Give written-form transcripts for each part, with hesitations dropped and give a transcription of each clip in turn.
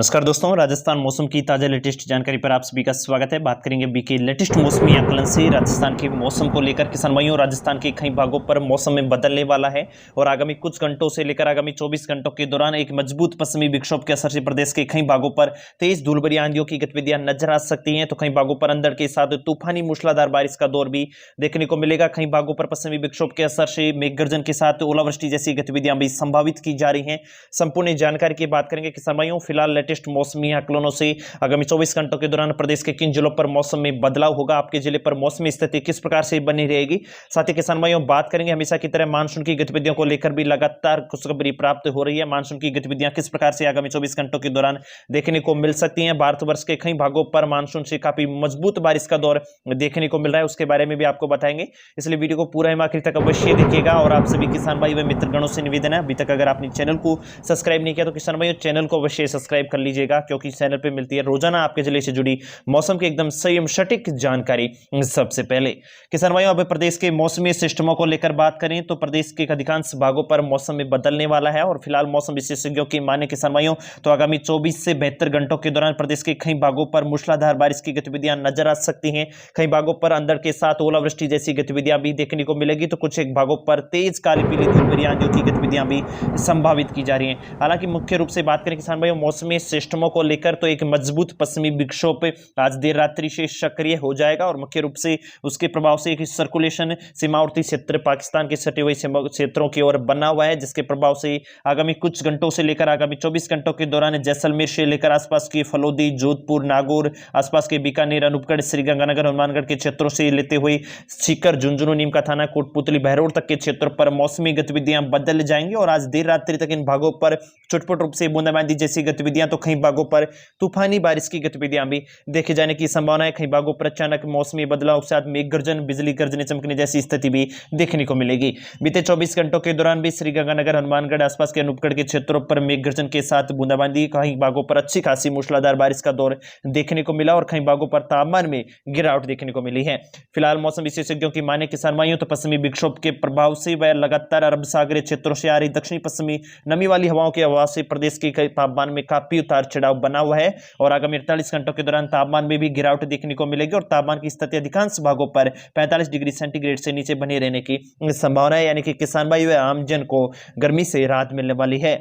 नमस्कार दोस्तों, राजस्थान मौसम की ताज़ा लेटेस्ट जानकारी पर आप सभी का स्वागत है। बात करेंगे अभी के लेटेस्ट मौसमी आकलन से राजस्थान के मौसम को लेकर। किसान भाइयों, राजस्थान के कई भागों पर मौसम में बदलने वाला है और आगामी कुछ घंटों से लेकर आगामी 24 घंटों के दौरान एक मजबूत पश्चिमी विक्षोभ के असर से प्रदेश के कई भागों पर तेज धूलभरी आंधियों की गतिविधियां नजर आ सकती हैं। तो कई भागों पर अंधड़ के साथ तूफानी मूसलाधार बारिश का दौर भी देखने को मिलेगा। कई भागों पर पश्चिमी विक्षोभ के असर से मेघगर्जन के साथ ओलावृष्टि जैसी गतिविधियां भी संभावित की जा रही हैं। संपूर्ण जानकारी की बात करेंगे किसान भाइयों। फिलहाल लेटेस्ट मौसमी आकलनों से आगामी 24 घंटों के दौरान प्रदेश के किन जिलों पर मौसम में बदलाव होगा, आपके जिले पर मौसमी स्थिति किस प्रकार से बनी रहेगी। साथ ही किसान भाइयों बात करेंगे हमेशा की तरह मानसून की गतिविधियों को लेकर भी लगातार खुशखबरी प्राप्त हो रही है। मानसून की गतिविधियां किस प्रकार से आगामी 24 घंटों के दौरान देखने को मिल सकती हैं। भारतवर्ष के कई भागों पर मानसून से काफी मजबूत बारिश का दौर देखने को मिल रहा है, उसके बारे में भी आपको बताएंगे। इसलिए वीडियो को पूरा आखिर तक अवश्य देखिएगा। और आप सभी किसान भाई व मित्रगणों से निवेदन है, अभी तक अगर आपने चैनल को सब्सक्राइब नहीं किया तो किसान भाइयों चैनल को अवश्य सब्सक्राइब कर लीजिएगा, क्योंकि चैनल पे मिलती है रोजाना आपके जिले से जुड़ी मौसम की एकदम सही एवं सटीक जानकारी सबसे पहले। किसान भाइयों, अब प्रदेश के मौसमी सिस्टमों को लेकर बात करें तो प्रदेश के अधिकांश भागों पर मौसम में बदलने वाला है। और फिलहाल मौसम विशेषज्ञों की माने किसान भाइयों तो आगामी 24 से 72 घंटों के दौरान प्रदेश के कई भागों पर मूसलाधार बारिश की गतिविधियां नजर आ सकती हैं। कई भागों पर अंधड़ के साथ ओलावृष्टि जैसी गतिविधियां भी देखने को मिलेगी। तो कुछ एक भागों पर तेज काली पीली धूलभरी आंधियों की गतिविधियां भी संभावित की जा रही हैं। हालांकि मुख्य रूप से बात करें किसान भाइयों मौसमी सिस्टमों को लेकर तो एक मजबूत पश्चिमी विक्षोभ आज देर रात्रि से सक्रिय हो जाएगा और मुख्य रूप से उसके प्रभाव से एक सर्कुलेशन सीमावर्ती क्षेत्र पाकिस्तान के सटे हुए क्षेत्रों की ओर बना हुआ है, जिसके प्रभाव से आगामी कुछ घंटों से लेकर आगामी 24 घंटों के दौरान जैसलमेर से लेकर आसपास की फलोदी, जोधपुर, नागौर, आसपास के बीकानेर, अनूपगढ़, श्रीगंगानगर, हनुमानगढ़ के क्षेत्रों से लेते हुए सीकर, झुंझुनू, नीमका थाना, कोटपुतली, बहरोड तक के क्षेत्रों पर मौसमी गतिविधियां बदल जाएंगी। और आज देर रात्रि तक इन भागों पर छुटपुट रूप से बूंदाबांदी जैसी गतिविधियां तो कई भागों पर तूफानी बारिश की गतिविधियां भी देखे जाने की संभावना है। कई भागों पर अचानक मौसमी बदलाव के साथ मेघगर्जन, बिजली गर्जने, चमकने जैसी स्थिति भी देखने को मिलेगी। बीते 24 घंटों के दौरान भी श्रीगंगानगर, हनुमानगढ़, आसपास के अनूपगढ़ के क्षेत्रों पर मेघगर्जन के साथ बूंदाबांदी, कई भागों पर अच्छी खासी मूसलाधार बारिश का दौर देखने को मिला और कई भागों पर तापमान में गिरावट देखने को मिली है। फिलहाल मौसम विशेषज्ञों की माने किसान भाइयों तो पश्चिमी विक्षोभ के प्रभाव से वह लगातार अरब सागरीय क्षेत्रों से आ रही दक्षिणी पश्चिमी नमी वाली हवाओं के हवा से प्रदेश के तापमान में काफी उतार चढ़ाव बना हुआ है। और आगामी 48 घंटों के दौरान तापमान में भी गिरावट देखने को मिलेगी और तापमान की स्थिति अधिकांश भागों पर 45 डिग्री सेंटीग्रेड से नीचे बने रहने की संभावना है। यानी कि किसान भाई व आम जन को गर्मी से राहत मिलने वाली है।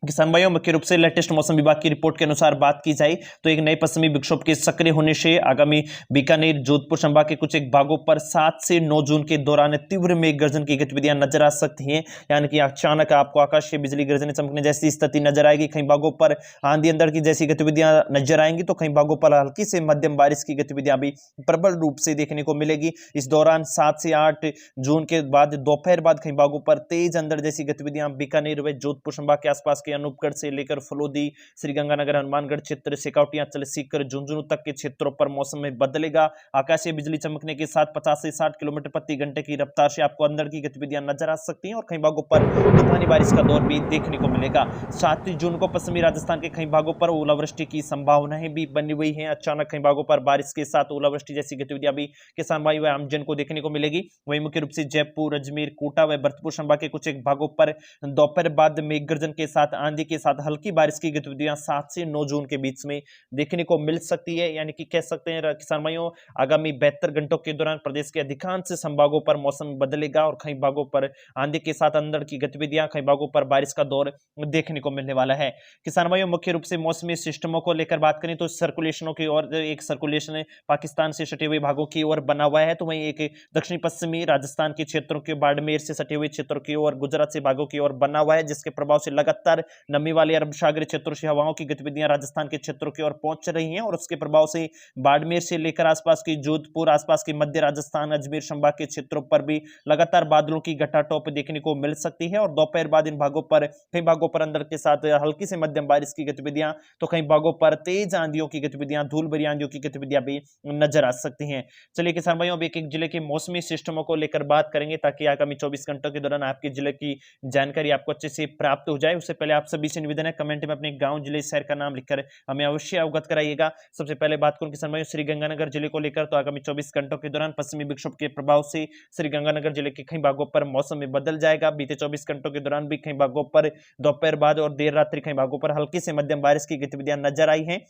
किसान भाइयों मुख्य रूप से लेटेस्ट मौसम विभाग की रिपोर्ट के अनुसार बात की जाए तो एक नए पश्चिमी विक्षोभ के सक्रिय होने से आगामी बीकानेर, जोधपुर संभाग के कुछ एक भागों पर 7 से 9 जून के दौरान तीव्र मेघ गर्जन की गतिविधियां नजर आ सकती हैं। यानी कि अचानक आपको आकाश से बिजली गर्जने, चमकने जैसी स्थिति नजर आएगी। कई भागों पर आंधी अंधड़ की जैसी गतिविधियां नजर आएंगी तो कई भागों पर हल्की से मध्यम बारिश की गतिविधियां भी प्रबल रूप से देखने को मिलेगी। इस दौरान 7 से 8 जून के बाद दोपहर बाद कई भागों पर तेज अंधड़ जैसी गतिविधियां बीकानेर व जोधपुर संभाग के आसपास अनूपगढ़ से लेकर फलोदी, श्रीगंगानगर, हनुमानगढ़ क्षेत्र, सिकौटी अंचल, सीकर, झुंझुनू तक के क्षेत्रों पर मौसम में बदलेगा। आकाशीय बिजली चमकने के साथ 50 से 60 किलोमीटर प्रति घंटे की रफ्तार से आपको अंधड़ की गतिविधियां नजर आ सकती हैं और कई भागों पर तूफानी बारिश का दौर भी देखने को मिलेगा। 7 जून को पश्चिमी राजस्थान के कई भागों पर ओलावृष्टि की संभावनाएं भी बनी हुई है। अचानक कई भागों पर बारिश के साथ ओलावृष्टि जैसी गतिविधियां भी किसान भाई व आमजन को देखने को मिलेगी। वहीं मुख्य रूप से जयपुर, अजमेर, कोटा व भरतपुर संभाग के कुछ एक भागों पर दोपहर बाद मेघगर्जन के साथ आंधी के साथ हल्की बारिश की गतिविधियां 7 से 9 जून के बीच में देखने को मिल सकती है। यानी कि कह सकते हैं किसान भाइयों आगामी 72 घंटों के दौरान प्रदेश के अधिकांश संभागों पर मौसम बदलेगा और कई भागों पर आंधी के साथ अंधड़ की गतिविधियां, कई भागों पर बारिश का दौर देखने को मिलने वाला है। किसान भाइयों मुख्य रूप से मौसमी सिस्टमों को लेकर बात करें तो सर्कुलेशनों की ओर एक सर्कुलेशन पाकिस्तान से सटे हुए भागों की ओर बना हुआ है। तो वहीं एक दक्षिणी पश्चिमी राजस्थान के क्षेत्रों के बाड़मेर से सटे हुए क्षेत्रों की ओर, गुजरात से भागों की ओर बना हुआ है, जिसके प्रभाव से लगातार नमी वाले अरब सागरीय क्षेत्रों से हवाओं की गतिविधियां राजस्थान के क्षेत्रों की ओर पहुंच रही हैं और उसके प्रभाव से बाड़मेर से लेकर आसपास की जोधपुर, आसपास की मध्य राजस्थान, अजमेर संभाग के क्षेत्रों पर भी लगातार बादलों की घटाटोप देखने को मिल सकती है। और दोपहर बाद इन भागों पर कई भागों पर अंधड़ के साथ हल्की से मध्यम बारिश की गतिविधियां तो कई भागों पर तेज आंधियों की गतिविधियां, धूल भरी आंधियों की गतिविधियां भी नजर आ सकती हैं। चलिए किसान भाइयों अब एक एक जिले के मौसमी सिस्टमों को लेकर बात करेंगे ताकि आगामी 24 घंटों के दौरान आपके जिले की जानकारी आपको अच्छे से प्राप्त हो जाए। उससे पहले आप सभी से निवेदन है, कमेंट में अपने गांव, जिले, शहर का नाम लिखकर हमें अवश्य अवगत कराइएगा। सबसे पहले बात करूं किसान भाइयों श्रीगंगानगर जिले को लेकर, तो आगामी 24 घंटों के दौरान पश्चिमी विक्षोभ के प्रभाव से श्रीगंगानगर जिले के कई भागों पर मौसम में बदल जाएगा। बीते 24 घंटों के दौरान भी कई भागों पर दोपहर बाद और देर रात्रि कई भागों पर हल्की से मध्यम बारिश की गतिविधियां नजर आई हैं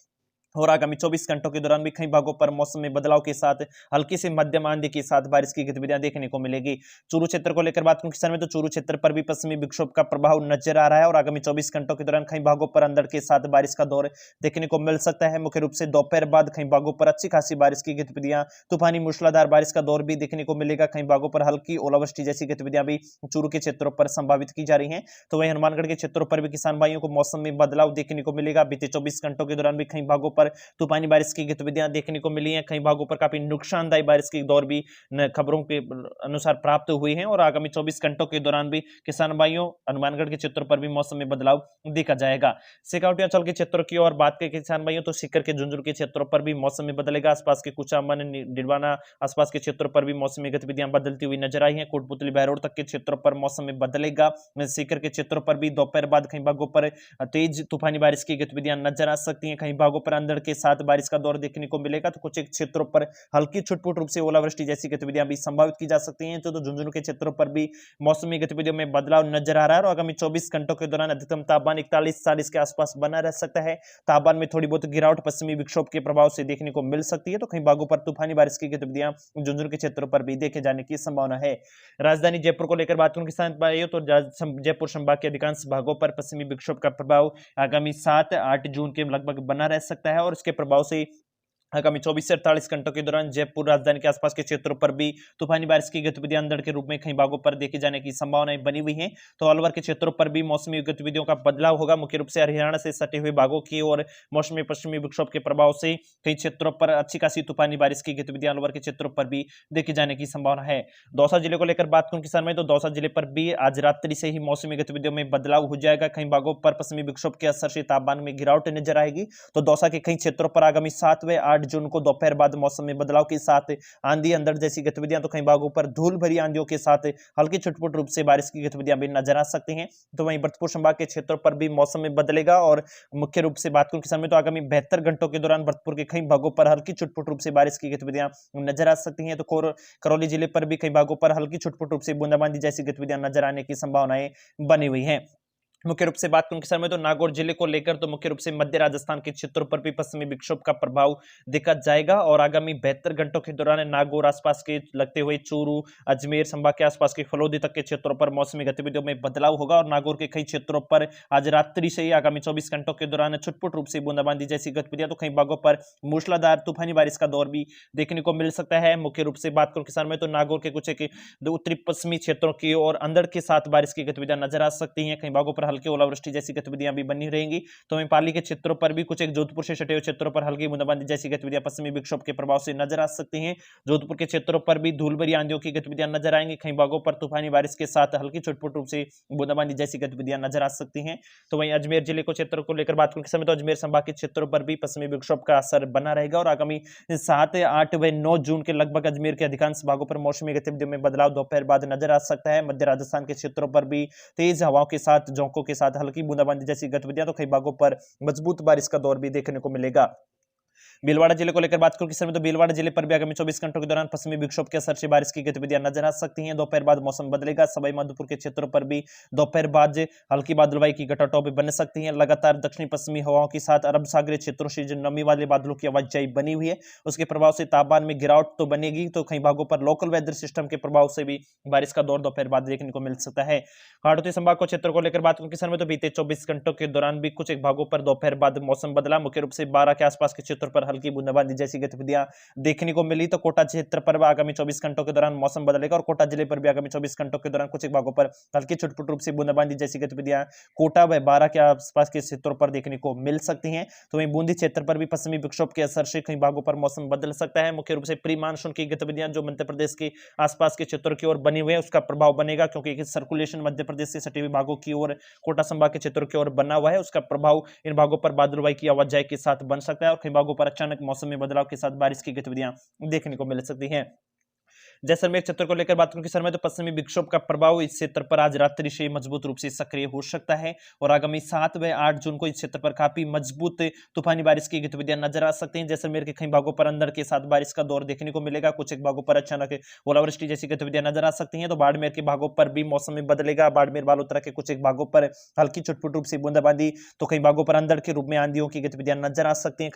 और आगामी 24 घंटों के दौरान भी कई भागों पर मौसम में बदलाव के साथ हल्की से मध्यम आंधी के साथ बारिश की गतिविधियां देखने को मिलेगी। चूरू क्षेत्र को लेकर बात करूं किसान में, तो चूरू क्षेत्र पर भी पश्चिमी विक्षोभ का प्रभाव नजर आ रहा है और आगामी 24 घंटों के दौरान कई भागों पर अंधड़ के साथ बारिश का दौर देखने को मिल सकता है। मुख्य रूप से दोपहर बाद कई भागों पर अच्छी खासी बारिश की गतिविधियां, तूफानी मूसलाधार बारिश का दौर भी देखने को मिलेगा। कई भागों पर हल्की ओलावृष्टि जैसी गतिविधियां भी चूरू के क्षेत्रों पर संभावित की जा रही है। तो वही हनुमानगढ़ के क्षेत्रों पर भी किसान भाइयों को मौसम में बदलाव देखने को मिलेगा। बीते 24 घंटों के दौरान भी कई भागों पर तूफानी बारिश की गतिविधियां देखने को मिली हैं। कई भागों पर काफी नुकसानदायी बारिश की दौर भी खबरों के अनुसार प्राप्त हुई हैं और आगामी 24 घंटों के दौरान भी किसान भाइयों हनुमानगढ़ के क्षेत्रों पर भी मौसम में बदलाव देखा जाएगा। शेखावटी अंचल के क्षेत्रों की और बात करें किसान भाइयों, तो सीकर के झुंझुनू के क्षेत्रों पर भी मौसम में बदलेगा। आसपास के कुचामन, डिडवाना आसपास के क्षेत्रों पर भी मौसमी गतिविधियां बदलती हुई नजर आई है। कोटपुतली, बहरोड तक के क्षेत्रों पर मौसम में बदलेगा। सीकर के क्षेत्रों पर भी दोपहर बाद कई भागों पर तेज तूफानी बारिश की गतिविधियां नजर आ सकती हैं। कई भागों पर अंधड़ के साथ बारिश का दौर देखने को मिलेगा, तो कुछ एक क्षेत्रों पर हल्की छुटपुट रूप से ओलावृष्टि जैसी गतिविधियां भी संभावित की जा सकती हैं। तो झुंझुनू के क्षेत्रों पर भी मौसमी गतिविधियों में बदलाव नजर आ रहा है और आगामी 24 घंटों के दौरान अधिकतम तापमान 41-40 के आसपास बना रह सकता है। तापमान में थोड़ी बहुत गिरावट पश्चिमी विक्षोभ के प्रभाव से देखने को मिल सकती है। तो कई भागों पर तूफानी बारिश की गतिविधियां झुंझुनू के क्षेत्रों पर भी देखे जाने की संभावना है। राजधानी जयपुर को लेकर बात करूं किसान भाइयों, तो जयपुर संभाग के अधिकांश भागों पर पश्चिमी विक्षोभ का प्रभाव आगामी 7-8 जून के लगभग बना रह सकता है और इसके प्रभाव से आगामी 24 से 48 घंटों के दौरान जयपुर राजधानी के आसपास के क्षेत्रों पर भी तूफानी बारिश की गतिविधियां अंधड़ के रूप में कई भागों पर देखे जाने की संभावनाएं बनी हुई हैं। तो अलवर के क्षेत्रों पर भी मौसमी गतिविधियों का बदलाव होगा। मुख्य रूप से हरियाणा से सटे हुए भागों की और मौसमी पश्चिमी विक्षोभ के प्रभाव से कई क्षेत्रों पर अच्छी खासी तूफानी बारिश की गतिविधियां अलवर के क्षेत्रों पर भी देखे जाने की संभावना है। दौसा जिले को लेकर बात करूं किसान में, तो दौसा जिले पर भी आज रात्रि से ही मौसमी गतिविधियों में बदलाव हो जाएगा। कई भागों पर पश्चिमी विक्षोभ के असर से तापमान में गिरावट नजर आएगी। तो दौसा के कई क्षेत्रों पर आगामी 7 व 8 जून को दोपहर बाद मौसम में बदलाव के साथ आंधी, अंधड़ जैसी गतिविधियां, तो कई भागों पर धूल भरी आंधियों के साथ हल्की छुटपुट रूप से बारिश की गतिविधियां भी नजर आ सकती हैं। तो वहीं भरतपुर संभाग के क्षेत्रों पर भी मौसम में बदलेगा और मुख्य रूप से बात करूं किसान में, तो आगामी 72 घंटों के दौरान भरतपुर के कई भागों पर हल्की छुटपुट रूप से बारिश की गतिविधियां नजर आ सकती हैं। तो करौली जिले पर भी कई भागों पर हल्की छुटपुट रूप से बूंदाबांदी जैसी गतिविधियां नजर आने की संभावनाएं बनी हुई हैं। मुख्य रूप से बात करूं किसान में, तो नागौर जिले को लेकर तो मुख्य रूप से मध्य राजस्थान के क्षेत्रों पर भी पश्चिमी विक्षोभ का प्रभाव देखा जाएगा और आगामी 72 घंटों के दौरान नागौर आसपास के लगते हुए चूरू, अजमेर संभाग के आसपास के फलोदी तक के क्षेत्रों पर मौसमी गतिविधियों में बदलाव होगा और नागौर के कई क्षेत्रों पर आज रात्रि से ही आगामी 24 घंटों के दौरान छुटपुट रूप से बूंदाबांदी जैसी गतिविधियां, तो कई भागों पर मूसलाधार तूफानी बारिश का दौर भी देखने को मिल सकता है। मुख्य रूप से बात करूं किसान में, तो नागौर के कुछ एक उत्तरी पश्चिमी क्षेत्रों की और अंधड़ के साथ बारिश की गतिविधियां नजर आ सकती हैं। कई भागों पर हल्की ओलावृष्टि जैसी गतिविधियां भी बनी रहेंगी। तो वहीं पाली के क्षेत्रों पर भी कुछ एक जोधपुर से सटे हुए क्षेत्रों पर हल्की बूंदाबांदी जैसी गतिविधियां पश्चिमी विक्षोभ के प्रभाव से नजर आ सकती हैं। जोधपुर के क्षेत्रों पर भी धूल भरी आंधियों की गतिविधियां नजर आएंगी। कई भागों पर तूफानी बारिश के साथ हल्की छुटपुट रूप से बूंदाबांदी जैसी गतिविधियां नजर आ सकती हैं। तो वहीं अजमेर जिले को क्षेत्र को लेकर बात करें तो अजमेर संभाग के क्षेत्रों पर भी पश्चिमी विक्षोभ का असर बना रहेगा और आगामी 7, 8 व 9 जून के लगभग अजमेर के अधिकांश भागों पर मौसमी गतिविधियों में बदलाव दोपहर बाद नजर आ सकता है। मध्य राजस्थान के क्षेत्रों पर भी तेज हवाओं के साथ झोंकों के साथ हल्की बूंदाबांदी जैसी गतिविधियां, तो कई भागों पर मजबूत बारिश का दौर भी देखने को मिलेगा। भीलवाड़ा जिले को लेकर बात करूं किस समय, तो भीलवाड़ा जिले पर भी आगामी 24 घंटों के दौरान पश्चिमी विक्षोभ के असर से बारिश की गतिविधियां नजर आ सकती हैं। दोपहर बाद मौसम बदलेगा। सवाई माधोपुर के क्षेत्रों पर भी दोपहर बाद हल्की बादलवाई की घटाटों भी बन सकती हैं। लगातार दक्षिणी पश्चिमी हवाओं के साथ अरब सागरीय क्षेत्रों से जो नमी वाले बादलों की आवाजाही बनी हुई है, उसके प्रभाव से तापमान में गिरावट तो बनेगी। तो कई भागों पर लोकल वेदर सिस्टम के प्रभाव से भी बारिश का दौर दोपहर बाद देखने को मिल सकता है। हाड़ौती संभाग को क्षेत्र को लेकर बात करूं किस समय, तो बीते 24 घंटों के दौरान भी कुछ एक भागों पर दोपहर बाद मौसम बदला। मुख्य रूप से 12 के आसपास के क्षेत्रों पर हल्की बूंदाबांदी जैसी गतिविधियां देखने को मिली। तो कोटा क्षेत्र पर आगामी 24 घंटों के दौरान मौसम बदलेगा और कोटा जिले पर भी आगामी 24 घंटों के दौरान कुछ एक भागों पर हल्की छुटपुट रूप से बूंदाबांदी जैसी गतिविधियां कोटा व 12 के आसपास के क्षेत्रों पर देखने को मिल सकती हैं। तो वहीं बूंदी क्षेत्र पर भी पश्चिमी विक्षोभ के असर से कई भागों पर मौसम बदल सकता है। मुख्य रूप से प्री मानसून की गतिविधियां जो मध्य प्रदेश के आसपास के क्षेत्रों की ओर बनी हुई है, उसका प्रभाव बनेगा, क्योंकि सर्कुलेशन मध्य प्रदेश से सटे हुए भागों की ओर कोटा संभाग के क्षेत्रों की ओर बना हुआ है। उसका प्रभाव इन भागों पर बादलवाई की आवाजाही के साथ बन सकता है और कई भागों पर अचानक मौसम में बदलाव के साथ बारिश की गतिविधियां देखने को मिल सकती हैं। जैसलमेर क्षेत्र को लेकर बात करूं किसान भाई, तो पश्चिमी विक्षोभ का प्रभाव इस क्षेत्र पर आज रात्रि से मजबूत रूप से सक्रिय हो सकता है और आगामी 7 व 8 जून को इस क्षेत्र पर काफी मजबूत तूफानी बारिश की गतिविधियां नजर आ सकती हैं। जैसलमेर के कई भागों पर अंधड़ के साथ बारिश का दौर देखने को मिलेगा, कुछ एक भागों पर अचानक ओलावृष्टि जैसी गतिविधियां नजर आ सकती हैं। तो बाड़मेर के भागों पर भी मौसम में बदलेगा, बाड़मेर बालोतरा के कुछ एक भागों पर हल्की छुटपुट रूप से बूंदाबांदी, तो कई भागों पर अंधड़ के रूप में आंधियों की गतिविधियां नजर आ सकती हैं।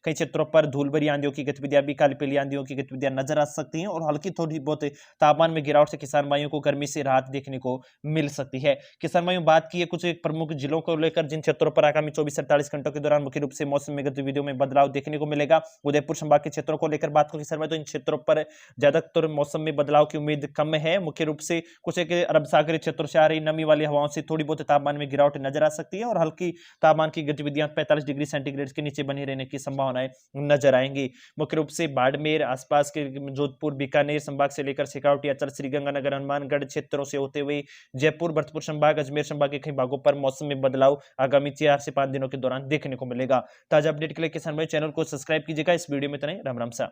कई क्षेत्रों पर धूल भरी आंधियों की गतिविधियां भी, काली पीली आंधियों की गतिविधियां नजर आ सकती हैं और हल्की थोड़ी बहुत तापमान में गिरावट से किसान भाइयों को गर्मी से राहत देखने को मिल सकती है। किसान भाइयों, बात की है कुछ एक प्रमुख जिलों को लेकर जिन क्षेत्रों पर आगामी 24-48 घंटों के दौरान मुख्य रूप से मौसम में गतिविधियों में बदलाव देखने को मिलेगा। उदयपुर संभाग के क्षेत्रों को लेकर बात करें किसान भाई, तो इन क्षेत्रों पर ज्यादातर मौसम में बदलाव की उम्मीद कम है। मुख्य रूप से कुछ एक अरब सागरीय क्षेत्रों से आ रही नमी वाली हवाओं से थोड़ी बहुत तापमान में गिरावट नजर आ सकती है और हल्की तापमान की गतिविधियां 45 डिग्री सेंटीग्रेड के नीचे बनी रहने की संभावनाएं नजर आएंगी। मुख्य रूप से बाड़मेर, आसपास के जोधपुर, बीकानेर संभाग से लेकर शेखावाटी, अचल, श्रीगंगानगर, हनुमानगढ़ क्षेत्रों से होते हुए जयपुर, भरतपुर संभाग, अजमेर संभाग के कई भागों पर मौसम में बदलाव आगामी 4 से 5 दिनों के दौरान देखने को मिलेगा। ताजा अपडेट के लिए किसान भाई चैनल को सब्सक्राइब कीजिएगा। इस वीडियो में इतना ही। राम राम सा।